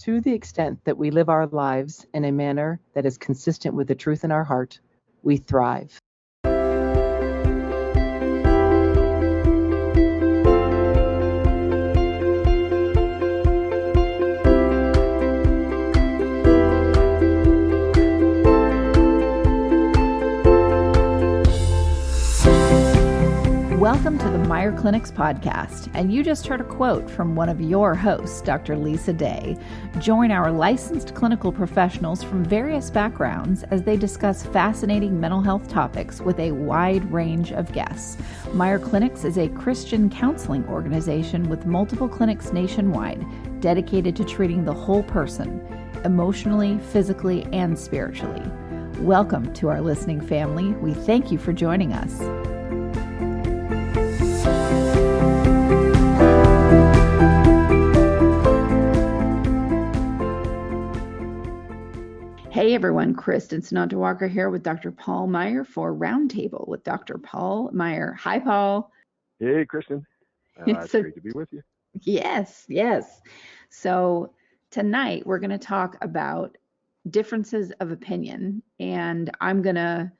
To the extent that we live our lives in a manner that is consistent with the truth in our heart, we thrive. Welcome to the Meier Clinics podcast, and you just heard a quote from one of your hosts, Dr. Lisa Day. Join our licensed clinical professionals from various backgrounds as they discuss fascinating mental health topics with a wide range of guests. Meier Clinics is a Christian counseling organization with multiple clinics nationwide dedicated to treating the whole person, emotionally, physically, and spiritually. Welcome to our listening family. We thank you for joining us. Hey everyone, Kristin Walker here with Dr. Paul Meier for Roundtable with Dr. Paul Meier. Hi, Paul. Hey, Kristin. It's great to be with you. Yes. So tonight we're going to talk about differences of opinion, and I'm going to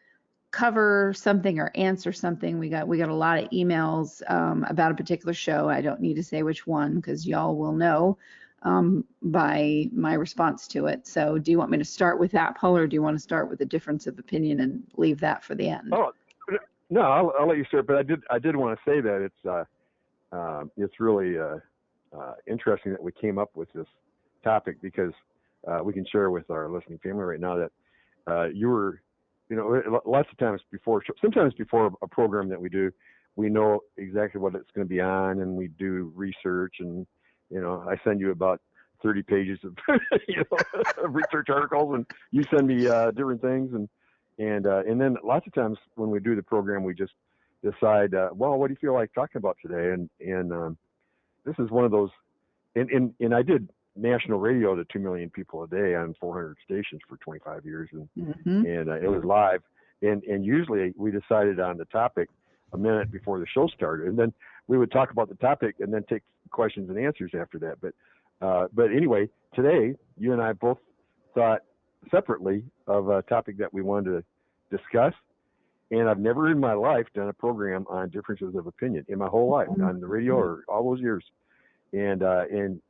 cover something or answer something. We got a lot of emails about a particular show. I don't need to say which one because y'all will know by my response to it. So do you want me to start with that, Paul, or do you want to start with the difference of opinion and leave that for the end? Oh, no, I'll let you start, but I did want to say that it's really interesting that we came up with this topic because we can share with our listening family right now that you were, lots of times sometimes before a program that we do, we know exactly what it's going to be on, and we do research, and I send you about 30 pages of of research articles, and you send me different things, and then lots of times when we do the program, we just decide, well, what do you feel like talking about today? And this is one of those, and I did national radio to 2 million people a day on 400 stations for 25 years, and it was live, and usually we decided on the topic a minute before the show started, and then we would talk about the topic and then take questions and answers after that. But anyway, today you and I both thought separately of a topic that we wanted to discuss, and I've never in my life done a program on differences of opinion in my whole life on the radio or all those years. And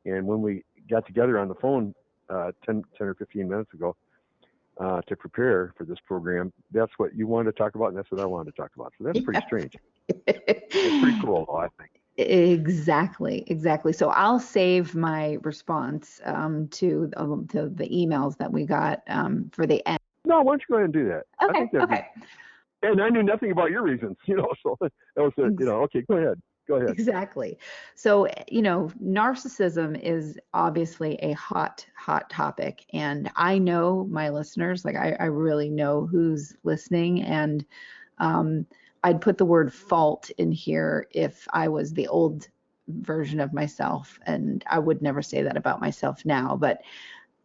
when we got together on the phone 10 or 15 minutes ago to prepare for this program, that's what you wanted to talk about, and that's what I wanted to talk about. So that's pretty strange. It's pretty cool, I think. Exactly. So I'll save my response to the emails that we got for the end. No, why don't you go ahead and do that? Okay. And I knew nothing about your reasons, so that was okay, go ahead. Exactly. So, narcissism is obviously a hot topic, and I know my listeners, like I really know who's listening, and I'd put the word fault in here if I was the old version of myself, and I would never say that about myself now, but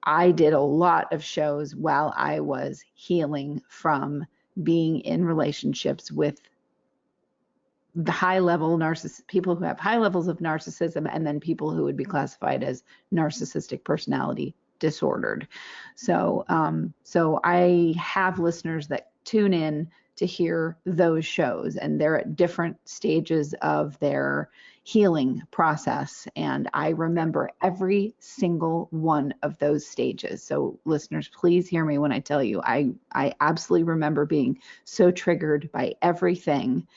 I did a lot of shows while I was healing from being in relationships with the high-level people who have high levels of narcissism, and then people who would be classified as narcissistic personality disordered. So I have listeners that tune in to hear those shows, and they're at different stages of their healing process. And I remember every single one of those stages. So listeners, please hear me when I tell you, I absolutely remember being so triggered by everything.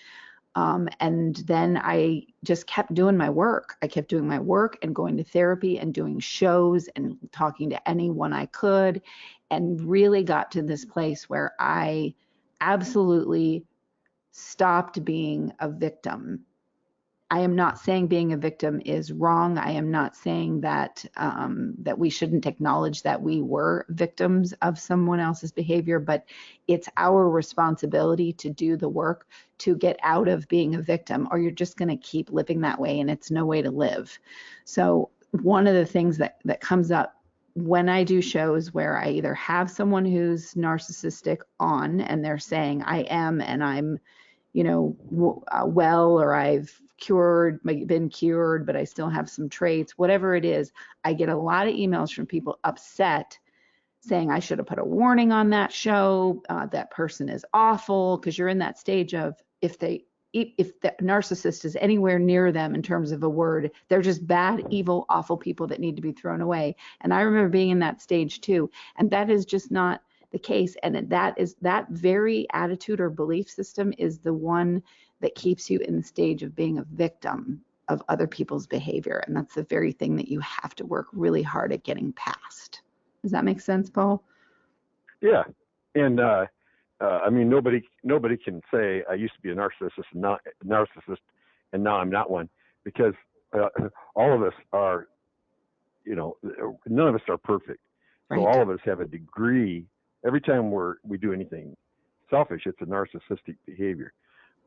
And then I just kept doing my work. I kept doing my work and going to therapy and doing shows and talking to anyone I could, and really got to this place where I absolutely stopped being a victim. I am not saying being a victim is wrong. I am not saying that that we shouldn't acknowledge that we were victims of someone else's behavior, but it's our responsibility to do the work to get out of being a victim, or you're just going to keep living that way, and it's no way to live. So one of the things that comes up when I do shows where I either have someone who's narcissistic on and they're saying I am, and I'm, well, or I've cured, been cured, but I still have some traits, whatever it is. I get a lot of emails from people upset saying I should have put a warning on that show. That person is awful, because you're in that stage of if the narcissist is anywhere near them in terms of a word, they're just bad, evil, awful people that need to be thrown away. And I remember being in that stage too. And that is just not the case. And that very attitude or belief system is the one that keeps you in the stage of being a victim of other people's behavior. And that's the very thing that you have to work really hard at getting past. Does that make sense, Paul? Yeah. And I mean, nobody can say I used to be a narcissist and now I'm not one, because all of us are, none of us are perfect. So Right. all of us have a degree. Every time we do anything selfish, it's a narcissistic behavior.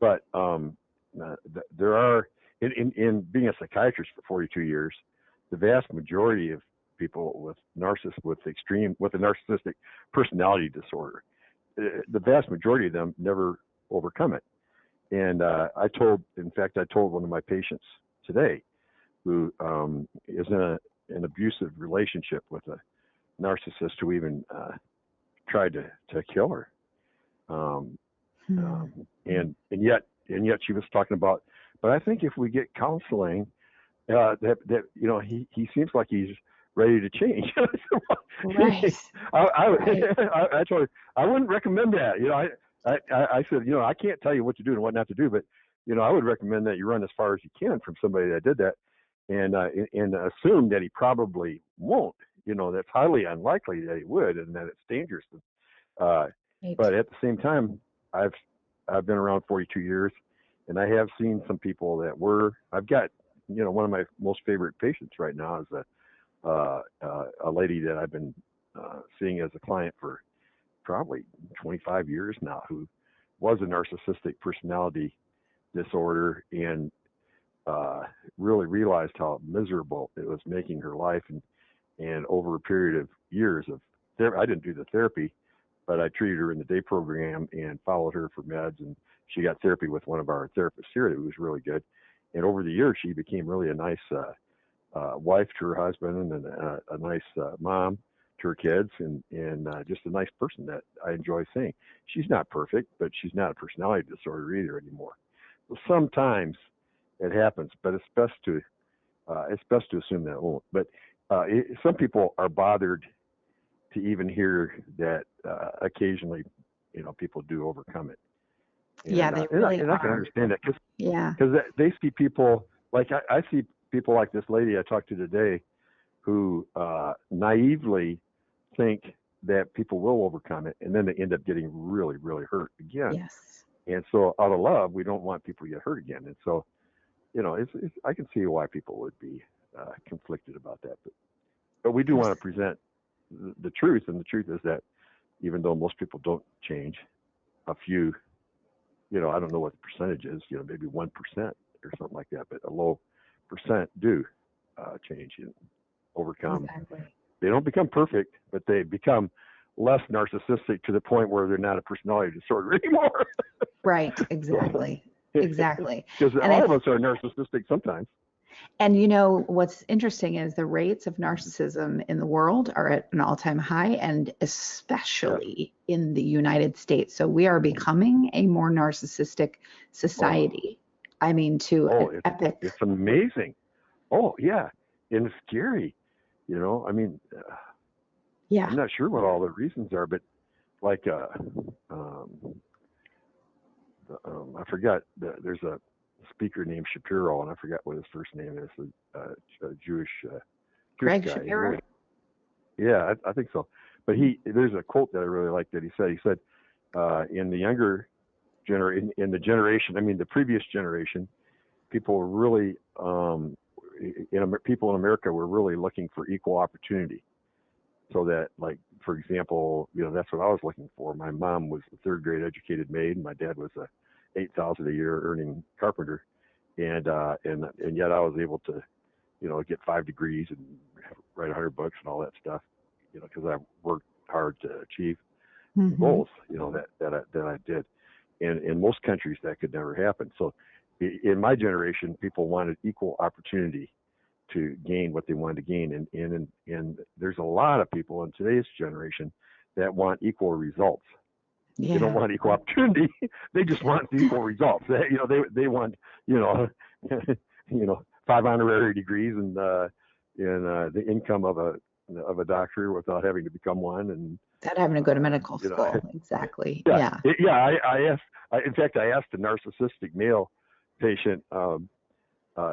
But there are, in being a psychiatrist for 42 years, the vast majority of people with a narcissistic personality disorder, the vast majority of them never overcome it. And I told one of my patients today, who is in an abusive relationship with a narcissist who even tried to kill her. And yet she was talking about, but I think if we get counseling, he seems like he's ready to change. Right. I told her I wouldn't recommend that. I said, I can't tell you what to do and what not to do, but I would recommend that you run as far as you can from somebody that did that, and assume that he probably won't. That's highly unlikely that he would, and that it's dangerous. Right. But at the same time, I've been around 42 years, and I have seen some people that I've got, one of my most favorite patients right now is a lady that I've been seeing as a client for probably 25 years now, who was a narcissistic personality disorder, and really realized how miserable it was making her life. And over a period of years of therapy, I didn't do the therapy, but I treated her in the day program and followed her for meds, and she got therapy with one of our therapists here who was really good. And over the years, she became really a nice wife to her husband, and a nice mom to her kids, and just a nice person that I enjoy seeing. She's not perfect, but she's not a personality disorder either anymore. So sometimes it happens, but it's best to assume that it won't. But some people are bothered to even hear that occasionally, people do overcome it. And, Yeah, they really and I can understand that, because they see people like I see people like this lady I talked to today, who naively think that people will overcome it, and then they end up getting really, really hurt again. Yes. And so, out of love, we don't want people to get hurt again. And so, I can see why people would be conflicted about that. But we do want to present the truth, and the truth is that even though most people don't change, a few, I don't know what the percentage is, maybe 1% or something like that, but a low percent do change and overcome. Exactly. They don't become perfect, but they become less narcissistic to the point where they're not a personality disorder anymore. Right. Exactly. Exactly. Because all of us are narcissistic sometimes. And what's interesting is the rates of narcissism in the world are at an all-time high, and especially in the United States. So we are becoming a more narcissistic society. I mean, an epic. It's amazing. Oh, yeah. And it's scary. I mean, yeah. I'm not sure what all the reasons are, but like, I forgot, there's a speaker named Shapiro, and I forgot what his first name is, a Jewish Greg guy. Shapiro? Yeah, I think so. But there's a quote that I really like that he said, in the younger generation, the previous generation, people were really, people in America were really looking for equal opportunity. So that, like, for example, that's what I was looking for. My mom was a third grade educated maid, and my dad was a $8,000 a year earning carpenter, and yet I was able to, get 5 degrees and write 100 books and all that stuff, because I worked hard to achieve the goals, that I did. And in most countries that could never happen. So in my generation, people wanted equal opportunity to gain what they wanted to gain, and there's a lot of people in today's generation that want equal results. Yeah. They don't want equal opportunity. They just want equal results. They want 5 honorary degrees and the income of a doctor without having to become one, and Without having to go to medical school. Exactly. Yeah. In fact, I asked a narcissistic male patient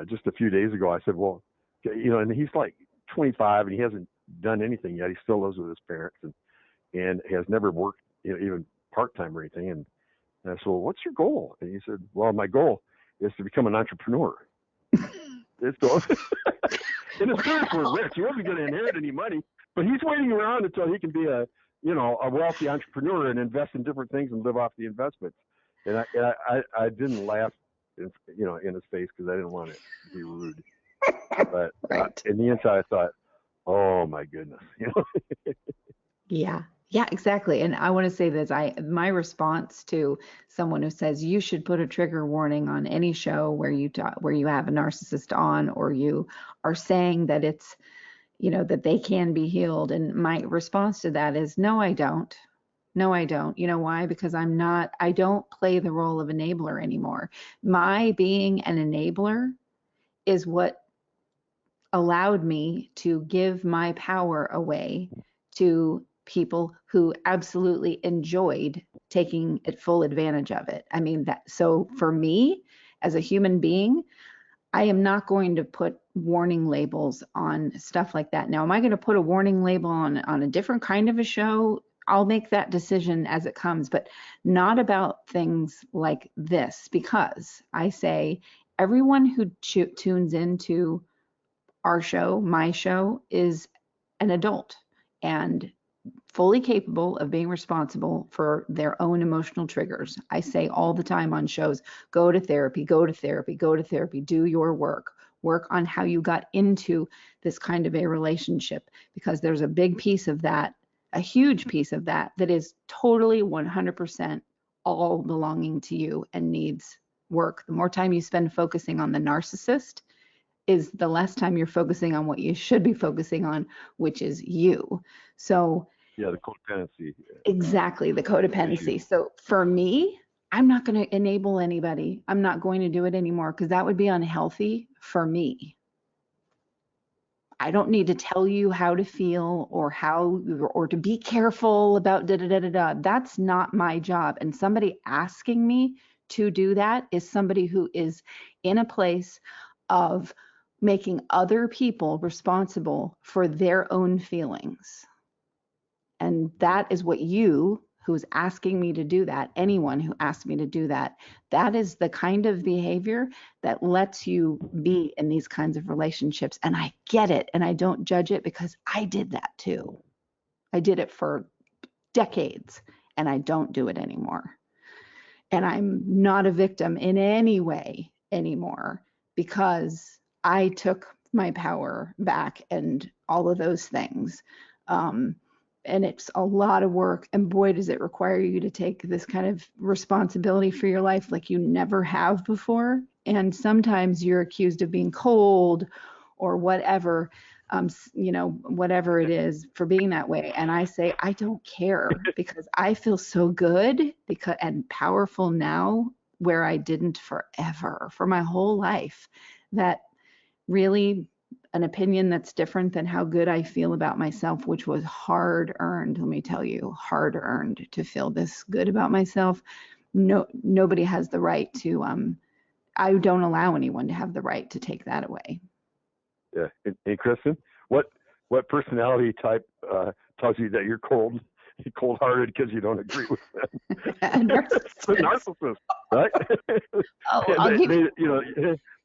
just a few days ago. I said, well, and he's like 25 and he hasn't done anything yet. He still lives with his parents and has never worked, even part-time or anything. And I said, well, what's your goal? And he said, well, my goal is to become an entrepreneur. And his parents were rich. He wasn't going to inherit any money, but he's waiting around until he can be a wealthy entrepreneur and invest in different things and live off the investments. And I didn't laugh, in his face because I didn't want to be rude. But Right. In the inside, I thought, oh my goodness, Yeah, exactly. And I want to say this, my response to someone who says you should put a trigger warning on any show where you have a narcissist on, or you are saying that it's, that they can be healed. And my response to that is, no, I don't. No, I don't. You know why? Because I don't play the role of enabler anymore. My being an enabler is what allowed me to give my power away to people who absolutely enjoyed taking full advantage of it. I mean, so for me as a human being, I am not going to put warning labels on stuff like that. Now, am I going to put a warning label on a different kind of a show? I'll make that decision as it comes, but not about things like this, because I say everyone who tunes into our show, my show, is an adult and fully capable of being responsible for their own emotional triggers. I say all the time on shows, go to therapy, go to therapy, go to therapy, do your work on how you got into this kind of a relationship, because there's a big piece of that, a huge piece of that is totally 100% all belonging to you and needs work. The more time you spend focusing on the narcissist is the less time you're focusing on what you should be focusing on, which is you. So the codependency. Exactly, the codependency. Issue. So for me, I'm not going to enable anybody. I'm not going to do it anymore because that would be unhealthy for me. I don't need to tell you how to feel or to be careful about da da da da da. That's not my job. And somebody asking me to do that is somebody who is in a place of making other people responsible for their own feelings. And that is what who's asking me to do that, anyone who asks me to do that, that is the kind of behavior that lets you be in these kinds of relationships. And I get it, and I don't judge it because I did that too. I did it for decades, and I don't do it anymore. And I'm not a victim in any way anymore because I took my power back and all of those things. And it's a lot of work, and boy, does it require you to take this kind of responsibility for your life like you never have before. And sometimes you're accused of being cold or whatever, whatever it is for being that way. And I say, I don't care, because I feel so good and powerful now where I didn't forever, for my whole life, that really an opinion that's different than how good I feel about myself, which was hard earned. Let me tell you, hard earned to feel this good about myself. Nobody has the right to, I don't allow anyone to have the right to take that away. Yeah. And Kristin, what personality type tells you that you're cold-hearted because you don't agree with them? A narcissist, right? Oh,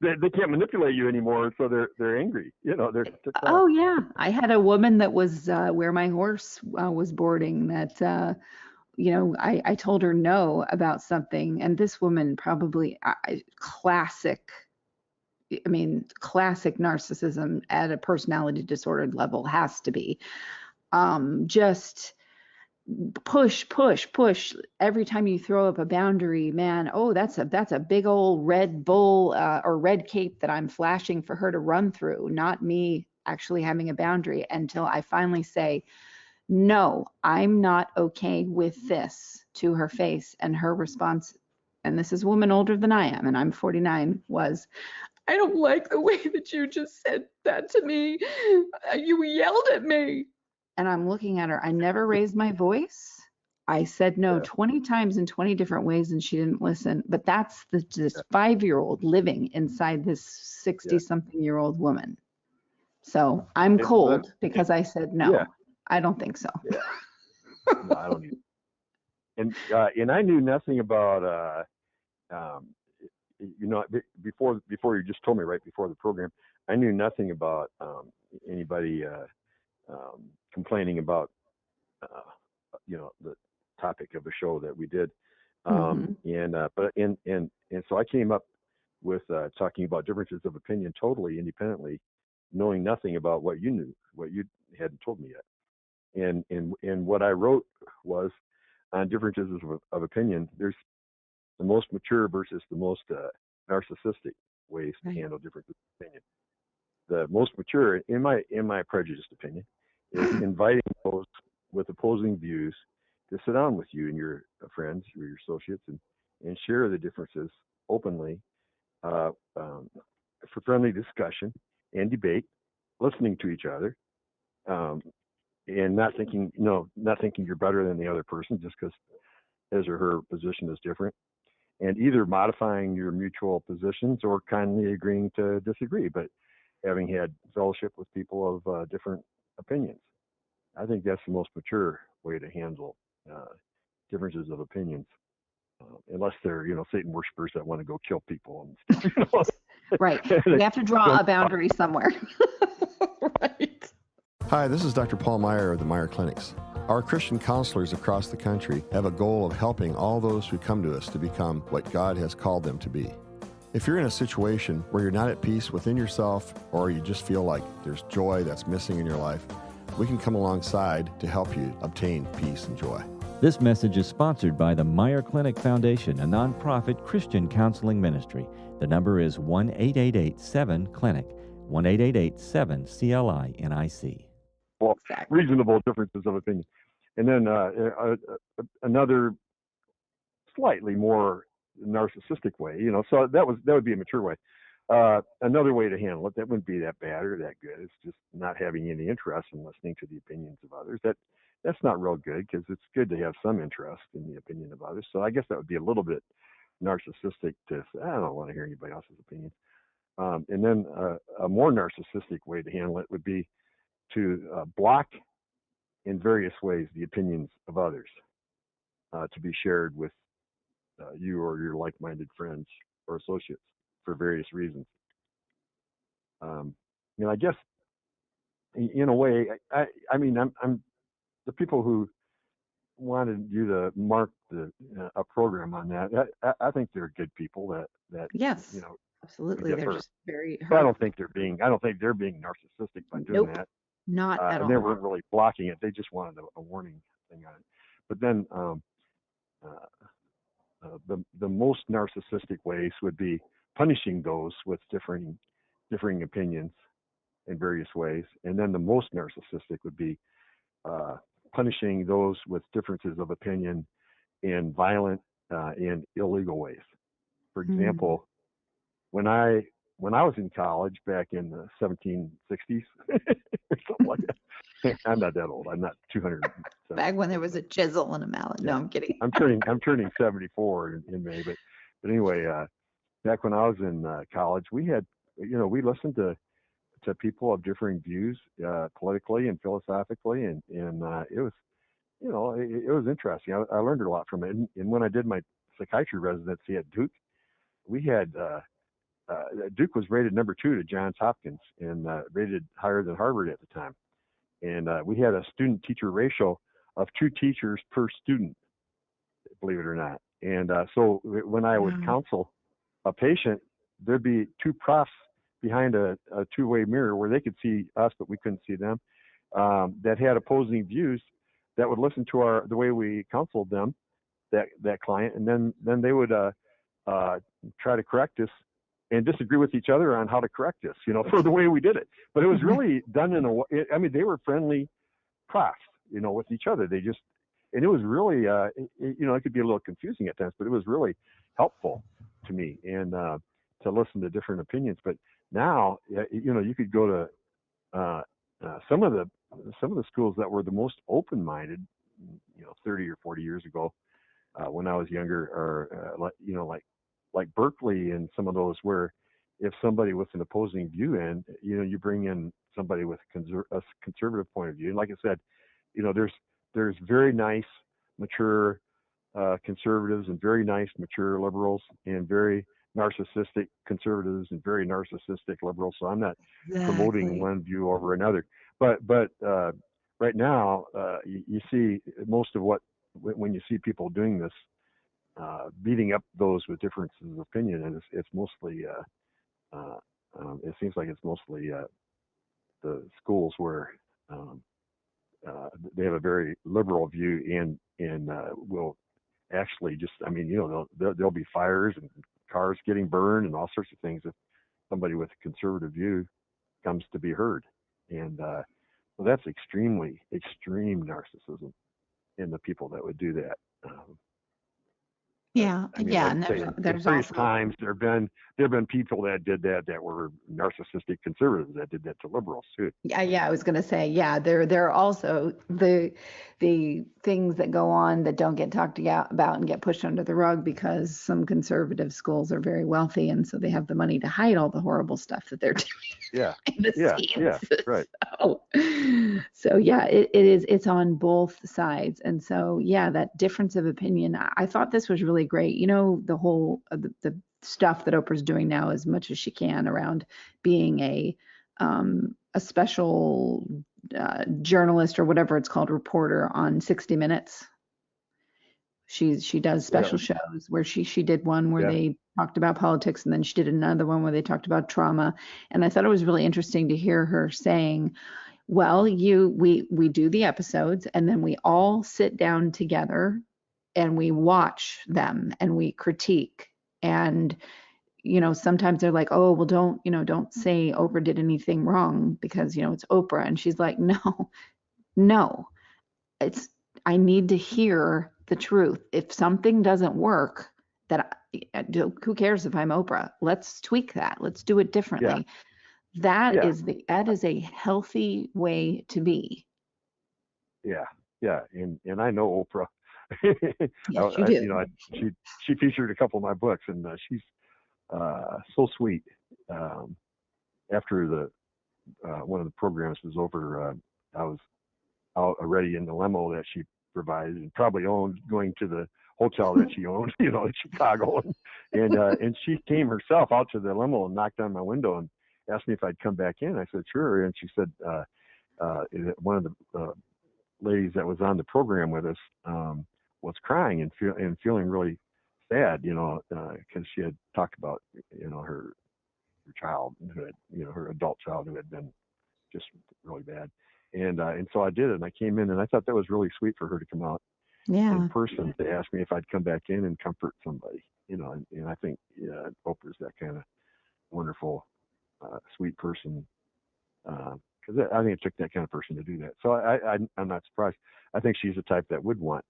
they can't manipulate you anymore, so they're angry. They're Oh yeah, I had a woman that was where my horse was boarding that I told her no about something, and this woman probably classic narcissism at a personality disordered level has to be just push, push, push. Every time you throw up a boundary, man, oh, that's a big old Red Bull or red cape that I'm flashing for her to run through, not me actually having a boundary, until I finally say, no, I'm not okay with this, to her face. And her response, and this is a woman older than I am, and I'm 49, was, I don't like the way that you just said that to me. You yelled at me. And I'm looking at her. I never raised my voice. I said no 20 times in 20 different ways, and she didn't listen. But that's this 5-year-old living inside this 60-something-year-old woman. So I'm cold because I said no. Yeah. I don't think so. Yeah. No, I don't either. And I knew nothing about before you just told me right before the program, I knew nothing about anybody complaining about the topic of the show that we did. And so I came up with talking about differences of opinion totally independently, knowing nothing about what you knew, what you hadn't told me yet. And what I wrote was on differences of opinion. There's the most mature versus the most narcissistic ways to handle differences of opinion. The most mature, in my prejudiced opinion, is inviting those with opposing views to sit down with you and your friends or your associates and share the differences openly for friendly discussion and debate, listening to each other, and not thinking you're better than the other person just because his or her position is different, and either modifying your mutual positions or kindly agreeing to disagree, but having had fellowship with people of different opinions. I think that's the most mature way to handle differences of opinions, unless they're, Satan worshipers that want to go kill people and stuff. Right. We have to draw a boundary somewhere. Right. Hi, this is Dr. Paul Meier of the Meier Clinics. Our Christian counselors across the country have a goal of helping all those who come to us to become what God has called them to be. If you're in a situation where you're not at peace within yourself, or you just feel like there's joy that's missing in your life, we can come alongside to help you obtain peace and joy. This message is sponsored by the Meier Clinic Foundation, a nonprofit Christian counseling ministry. The number is 1-888-7-CLINIC, 1-888-7-CLINIC. Well, reasonable differences of opinion. And then another slightly more narcissistic way, so that would be a mature way. Another way to handle it that wouldn't be that bad or that good. It's just not having any interest in listening to the opinions of others. That's not real good, because it's good to have some interest in the opinion of others. So I guess that would be a little bit narcissistic to say, I don't want to hear anybody else's opinion. And then a more narcissistic way to handle it would be to block in various ways the opinions of others to be shared with you or your like-minded friends or associates for various reasons. I guess in a way, I mean, I'm the people who wanted you to mark a program on that. I think they're good people that yes, absolutely. They're just very hurt. I don't think they're being narcissistic by doing that. Not at all. They weren't really blocking it. They just wanted a warning thing on it. But then the most narcissistic ways would be punishing those with differing opinions in various ways. And then the most narcissistic would be punishing those with differences of opinion in violent and illegal ways. For example, when I was in college back in the 1760s or something like that. I'm not that old. I'm not 200. Back when there was a chisel and a mallet. No, I'm kidding. I'm turning 74 in May. But anyway, back when I was in college, we had, we listened to people of differing views politically and philosophically, and it was, it was interesting. I learned a lot from it. And when I did my psychiatry residency at Duke, we had Duke was rated number 2 to Johns Hopkins and rated higher than Harvard at the time. And we had a student-teacher ratio of 2 teachers per student, believe it or not. And so when I would counsel a patient, there'd be 2 profs behind a two-way mirror where they could see us, but we couldn't see them, that had opposing views that would listen to the way we counseled them, that client, and then they would try to correct us and disagree with each other on how to correct us, for the way we did it. But it was really done in a way. I mean, they were friendly class, with each other. And it was really, it could be a little confusing at times, but it was really helpful to me and to listen to different opinions. But now, you could go to some of the schools that were the most open-minded, 30 or 40 years ago, when I was younger, or like Berkeley and some of those, where if somebody with an opposing view you bring in somebody with a conservative point of view. And like I said, there's very nice, mature conservatives and very nice, mature liberals, and very narcissistic conservatives and very narcissistic liberals. So I'm not promoting one view over another. But right now, you see most of when you see people doing this, beating up those with differences of opinion, and it's mostly, it seems like it's mostly the schools where they have a very liberal view and will actually just, there'll be fires and cars getting burned and all sorts of things if somebody with a conservative view comes to be heard. And well, that's extreme narcissism in the people that would do that. And there's various also times there have been people that did that were narcissistic conservatives that did that to liberals too. I was going to say, there are also the things that go on that don't get talked about and get pushed under the rug because some conservative schools are very wealthy, and so they have the money to hide all the horrible stuff that they're doing. Yeah, right. So it's on both sides, and so that difference of opinion. I thought this was really great. The whole the stuff that Oprah's doing now, as much as she can, around being a special journalist or whatever it's called, reporter on 60 Minutes. She does special shows where she did one where they talked about politics, and then she did another one where they talked about trauma. And I thought it was really interesting to hear her saying, well, we do the episodes, and then we all sit down together and we watch them and we critique. And sometimes they're like, oh, well, don't say Oprah did anything wrong because, it's Oprah. And she's like, no, I need to hear the truth. If something doesn't work, who cares if I'm Oprah? Let's tweak that. Let's do it differently. That is a healthy way to be. Yeah. And I know Oprah. Yes, you do. She featured a couple of my books, and she's so sweet. After the one of the programs was over, I was out already in the limo that she provided, and probably going to the hotel that she owned, in Chicago, and she came herself out to the limo and knocked on my window and asked me if I'd come back in. I said sure, and she said one of the ladies that was on the program with us was crying and feeling really sad, because she had talked about, her child who had, her adult child who had been just really bad. And so I did it, and I came in, and I thought that was really sweet for her to come out in person to ask me if I'd come back in and comfort somebody, and I think Oprah's that kind of wonderful, sweet person, because I think it took that kind of person to do that. So I'm not surprised. I think she's the type that would want,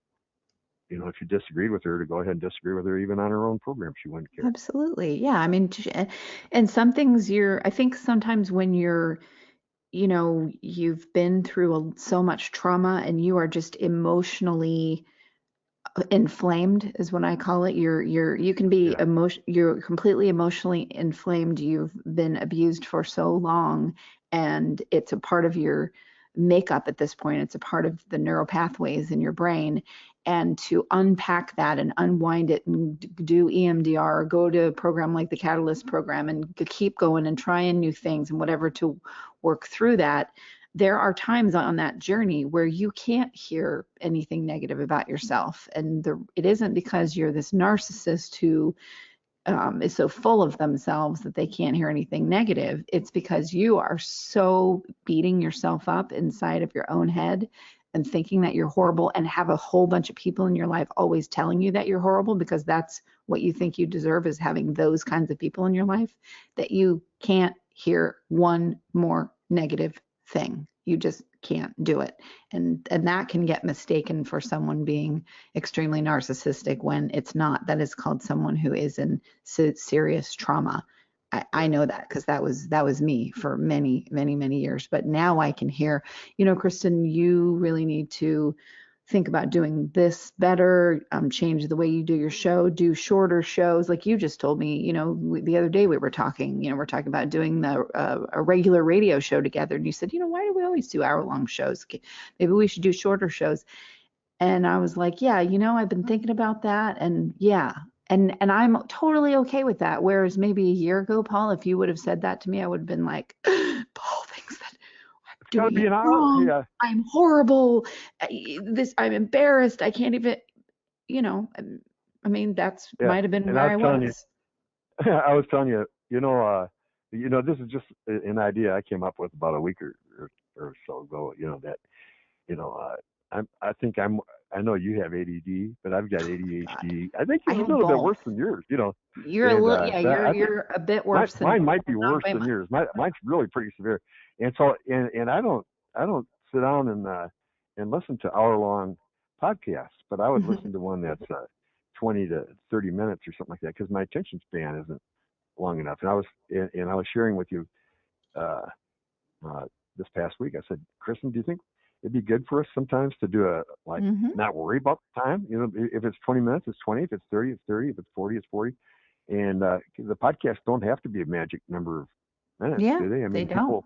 if you disagreed with her, to go ahead and disagree with her even on her own program. She wouldn't care. Absolutely. Yeah. I mean, and some things I think sometimes when you're, you've been through so much trauma and you are just emotionally inflamed is what I call it. You can be you're completely emotionally inflamed. You've been abused for so long, and it's a part of your makeup at this point. It's a part of the neural pathways in your brain. And to unpack that and unwind it and do EMDR or go to a program like the Catalyst program and keep going and trying new things and whatever to work through that. There are times on that journey where you can't hear anything negative about yourself. And it isn't because you're this narcissist who is so full of themselves that they can't hear anything negative. It's because you are so beating yourself up inside of your own head and thinking that you're horrible and have a whole bunch of people in your life always telling you that you're horrible because that's what you think you deserve, is having those kinds of people in your life, that you can't hear one more negative thing. You just can't do it. And that can get mistaken for someone being extremely narcissistic when it's not. That is called someone who is in serious trauma. I know that because that was me for many, many, many years. But now I can hear, Kristin, you really need to think about doing this better, change the way you do your show, do shorter shows. Like you just told me, the other day we were talking, we're talking about doing a regular radio show together. And you said, why do we always do hour-long shows? Maybe we should do shorter shows. And I was like, yeah, I've been thinking about that. And yeah. And I'm totally okay with that. Whereas maybe a year ago, Paul, if you would have said that to me, I would have been like, Paul thinks that I'm doing it wrong. Yeah. I'm horrible. I'm embarrassed. I can't even, I mean, that's might have been where I was. I was telling you, this is just an idea I came up with about a week or so ago, I know you have ADD, but I've got ADHD. I think you're a little bit worse than yours, You're a little, you're a bit worse than mine. Might be worse than yours. Mine's really pretty severe. And so, and I don't sit down and listen to hour-long podcasts, but I would listen to one that's 20 to 30 minutes or something like that, because my attention span isn't long enough. And I was sharing with you this past week. I said, Kristin, do you think it'd be good for us sometimes to do not worry about the time? If it's 20 minutes, it's 20. If it's 30, it's 30. If it's 40, it's 40. And the podcasts don't have to be a magic number of minutes, do they? I mean, they don't.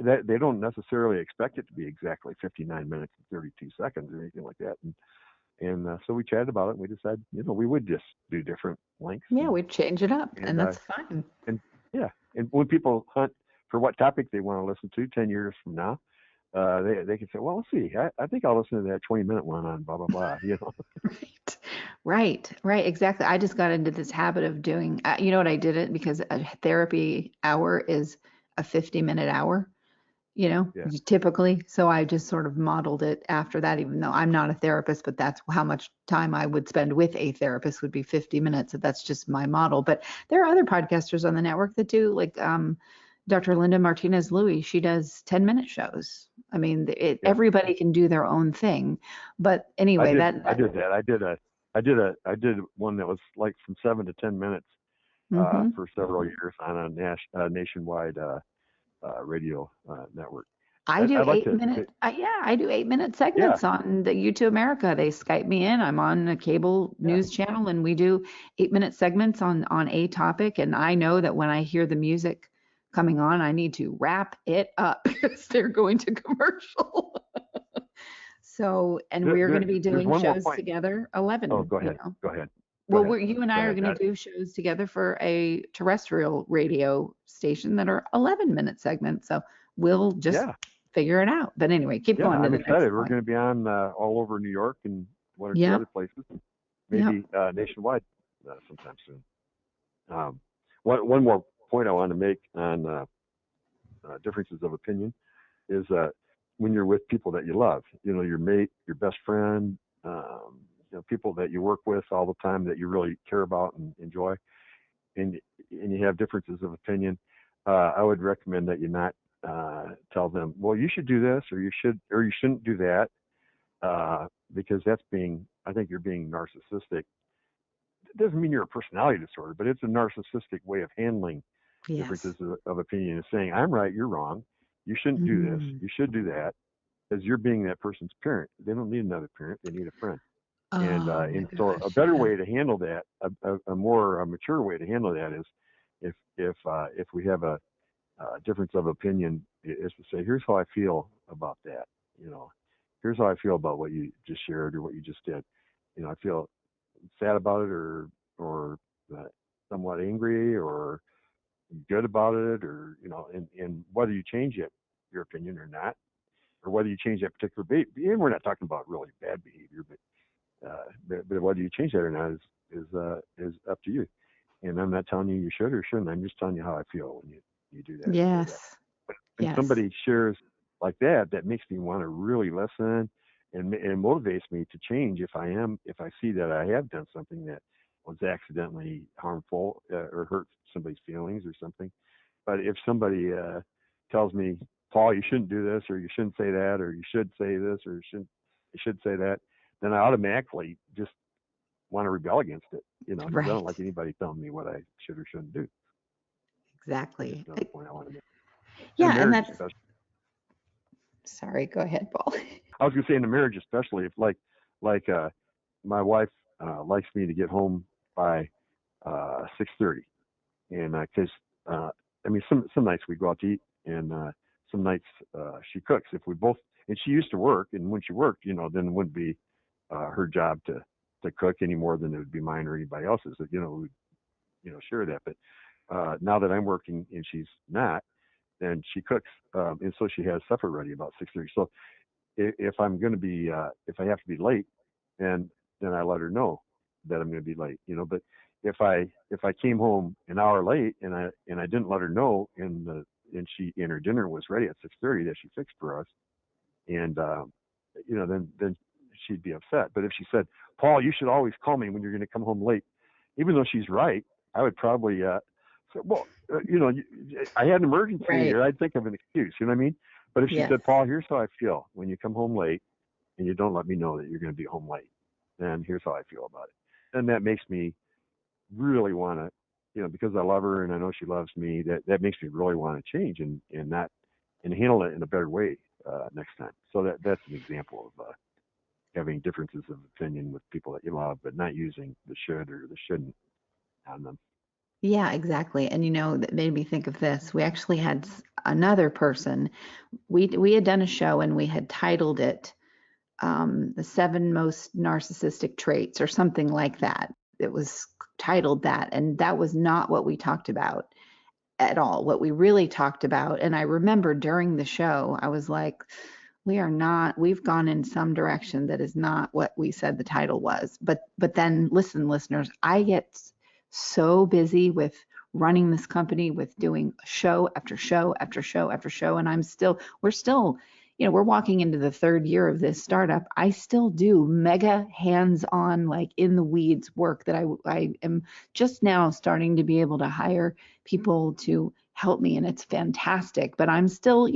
They don't necessarily expect it to be exactly 59 minutes and 32 seconds or anything like that. And so we chatted about it, and we decided, we would just do different lengths. Yeah, we'd change it up, and that's fine. And when people hunt for what topic they want to listen to 10 years from now, they can say, well, let's see, I think I'll listen to that 20-minute one on blah, blah, blah. Right. Exactly. I just got into this habit of doing, what I did it because a therapy hour is a 50-minute hour, typically. So I just sort of modeled it after that, even though I'm not a therapist, but that's how much time I would spend with a therapist would be 50 minutes. So that's just my model. But there are other podcasters on the network that do, like Dr. Linda Martinez-Louis, she does 10-minute shows. I mean, everybody can do their own thing. But anyway, I did that. I did one that was like from 7 to 10 minutes for several years on a nationwide radio network. I do 8-minute. I do 8-minute segments on the YouTube America. They Skype me in. I'm on a cable news channel, and we do 8-minute segments on a topic. And I know that when I hear the music coming on, I need to wrap it up because they're going to commercial. So, and we're going to be doing shows together. 11. Oh, go ahead. Go ahead. Well, you and I are going to do shows together for a terrestrial radio station that are 11-minute segments. So we'll just figure it out. But anyway, keep going. I'm excited. We're going to be on all over New York and one or two other places, maybe nationwide sometime soon. One more point I want to make on differences of opinion is when you're with people that you love, your mate, your best friend, people that you work with all the time that you really care about and enjoy, and you have differences of opinion, I would recommend that you not tell them, well, you should do this, or you shouldn't do that, because I think you're being narcissistic. It doesn't mean you're a personality disorder, but it's a narcissistic way of handling differences of opinion, is saying, I'm right, you're wrong. You shouldn't do this. You should do that, because you're being that person's parent. They don't need another parent. They need a friend. So a better way to handle that, a more mature way to handle that is if we have a difference of opinion, is to say, here's how I feel about that. Here's how I feel about what you just shared or what you just did. I feel sad about it, or somewhat angry, or good about it, or and whether you change your opinion or not, or whether you change that particular behavior. And we're not talking about really bad behavior, but whether you change that or not is up to you. And I'm not telling you should or shouldn't. I'm just telling you how I feel when you do that. Yes. When somebody shares like that makes me want to really listen and motivates me to change if I see that I have done something that was accidentally harmful or hurt somebody's feelings or something. But if somebody tells me, Paul, you shouldn't do this, or you shouldn't say that, or you should say this, or you should say that, then I automatically just want to rebel against it, because I don't like anybody telling me what I should or shouldn't do. Exactly. That's another point I want to make. Yeah, and that's. Sorry, go ahead, Paul. I was going to say in the marriage, especially if like my wife likes me to get home by 6:30, and because I mean some nights we go out to eat, and some nights she cooks. If we both, and she used to work, and when she worked, then it wouldn't be her job to cook any more than it would be mine or anybody else's. We'd share that. But now that I'm working and she's not, then she cooks, and so she has supper ready about 6:30. So if I'm going to be if I have to be late, then I let her know that I'm going to be late. But if I came home an hour late and I didn't let her know, and her dinner was ready at 6:30 that she fixed for us, and then she'd be upset. But if she said, Paul, you should always call me when you're going to come home late, even though she's right, I would probably say, well, I had an emergency here. I'd think of an excuse. You know what I mean? But if she said, Paul, here's how I feel when you come home late and you don't let me know that you're going to be home late, then here's how I feel about it. And that makes me really want to, because I love her and I know she loves me, that makes me really want to change and handle it in a better way next time. So that's an example of having differences of opinion with people that you love, but not using the should or the shouldn't on them. Yeah, exactly. And that made me think of this. We actually had another person. We had done a show and we had titled it The 7 Most Narcissistic Traits or something like that. It was titled that, and that was not what we talked about at all. What we really talked about, and I remember during the show, I was like, we've gone in some direction that is not what we said the title was. But then listen, listeners, I get so busy with running this company, with doing show after show after show after show, and we're still, we're walking into the 3rd year of this startup. I still do mega hands-on, like in the weeds work that I am just now starting to be able to hire people to help me, and it's fantastic. But I'm still,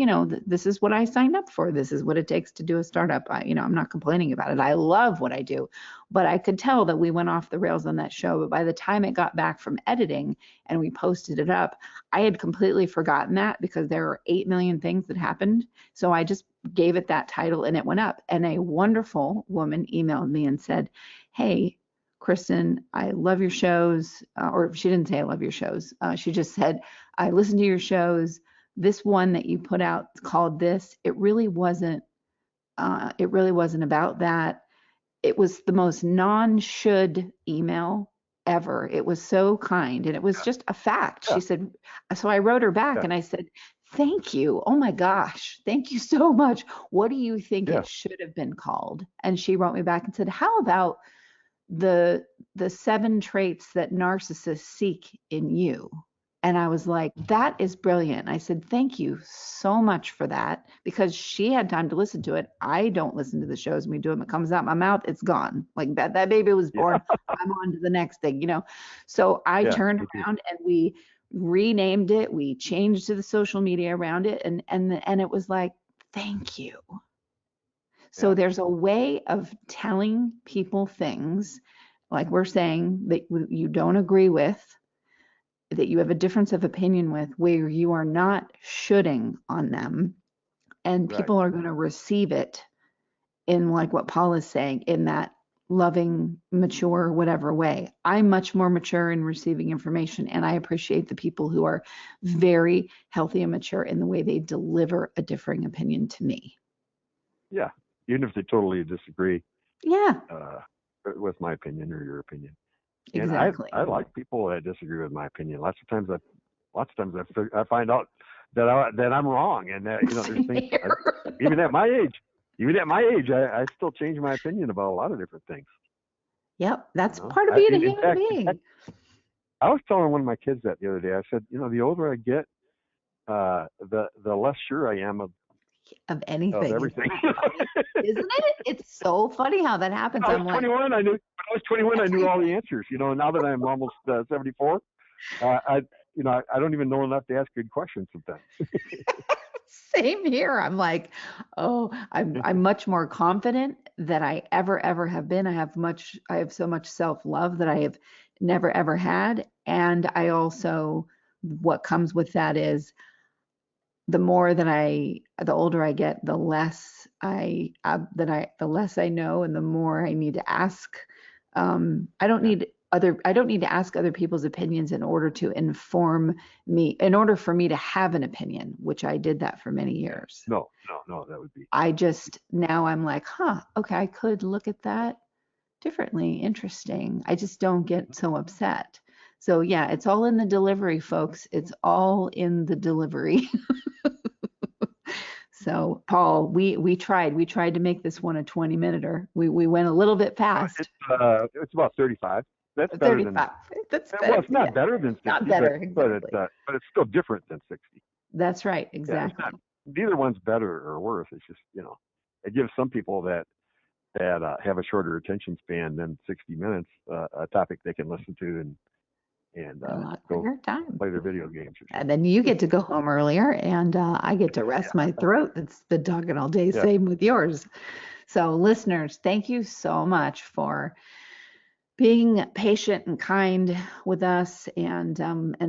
this is what I signed up for. This is what it takes to do a startup. I'm not complaining about it. I love what I do, but I could tell that we went off the rails on that show. But by the time it got back from editing and we posted it up, I had completely forgotten that because there are 8 million things that happened. So I just gave it that title and it went up. And a wonderful woman emailed me and said, hey, Kristin, I love your shows. Or she didn't say I love your shows. She just said, I listen to your shows. This one that you put out called this, it really wasn't about that. It was the most non-should email ever. It was so kind. And it was just a fact. She said, so I wrote her back and I said, thank you. Oh my gosh. Thank you so much. What do you think it should have been called? And she wrote me back and said, how about the 7 traits that narcissists seek in you? And I was like, that is brilliant. I said, thank you so much for that, because she had time to listen to it. I don't listen to the shows when we do them. It comes out my mouth, it's gone. Like that baby was born. I'm on to the next thing, So I turned around and we renamed it. We changed to the social media around it. And it was like, thank you. So there's a way of telling people things, like we're saying, that you don't agree with, that you have a difference of opinion with, where you are not shoulding on them, and people are going to receive it in, like what Paul is saying, in that loving, mature, whatever way. I'm much more mature in receiving information, and I appreciate the people who are very healthy and mature in the way they deliver a differing opinion to me. Yeah, even if they totally disagree. Yeah. With my opinion or your opinion. Exactly. And I like people that disagree with my opinion. Lots of times I find out that I'm wrong, and that there's things even at my age, I still change my opinion about a lot of different things. Yep, that's part of being a human being. I was telling one of my kids that the other day. I said, the older I get, the less sure I am of of anything. Of everything. Isn't it? It's so funny how that happens. When I was 21, I knew all the answers. Now that I'm almost 74, I don't even know enough to ask good questions sometimes. Same here. I'm like, I'm much more confident than I ever have been. I have so much self-love that I have never ever had. And I also, what comes with that is the older I get, the less I know, and the more I need to ask. I don't need to ask other people's opinions in order to inform me, in order for me to have an opinion, which I did that for many years. No, that would be. Now I'm like, okay, I could look at that differently. Interesting. I just don't get so upset. So yeah, it's all in the delivery, folks. It's all in the delivery. So Paul, we tried to make this one a 20-minute. We went a little bit fast. It's about 35. That's better 35. That's better. Well, it's not better than 60. Not better, exactly. But it's still different than 60. That's right, exactly. Neither one's better or worse. It's just, it gives some people that have a shorter attention span than 60 minutes a topic they can listen to and go play their video games. And then you get to go home earlier, and I get to rest my throat that's been talking all day. Yeah. Same with yours. So listeners, thank you so much for being patient and kind with us and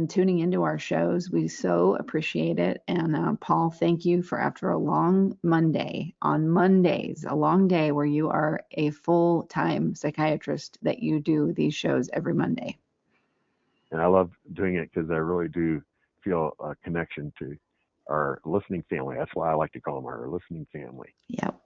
tuning into our shows. We so appreciate it. And Paul, thank you for after a long Monday, on Mondays, a long day where you are a full-time psychiatrist, that you do these shows every Monday. And I love doing it because I really do feel a connection to our listening family. That's why I like to call them our listening family. Yep.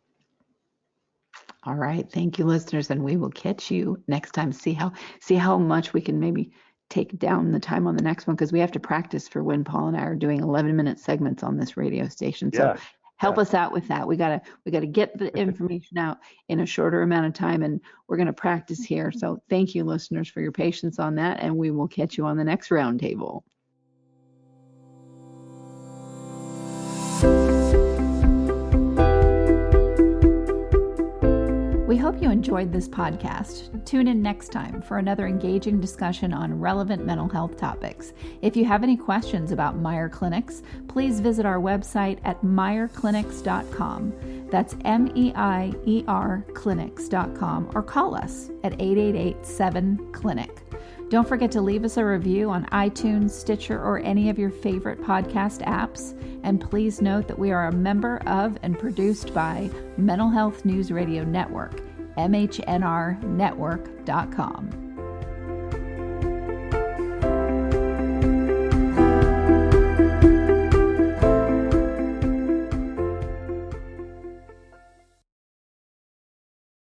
All right. Thank you, listeners. And we will catch you next time. See how much we can maybe take down the time on the next one, because we have to practice for when Paul and I are doing 11-minute segments on this radio station. So help us out with that. We gotta get the information out in a shorter amount of time, and we're gonna practice here. So thank you, listeners, for your patience on that, and we will catch you on the next roundtable. We hope you enjoyed this podcast. Tune in next time for another engaging discussion on relevant mental health topics. If you have any questions about Meier Clinics, please visit our website at meierclinics.com. That's MEIER clinics.com, or call us at 888-7-CLINIC. Don't forget to leave us a review on iTunes, Stitcher, or any of your favorite podcast apps. And please note that we are a member of and produced by Mental Health News Radio Network, MHNRnetwork.com.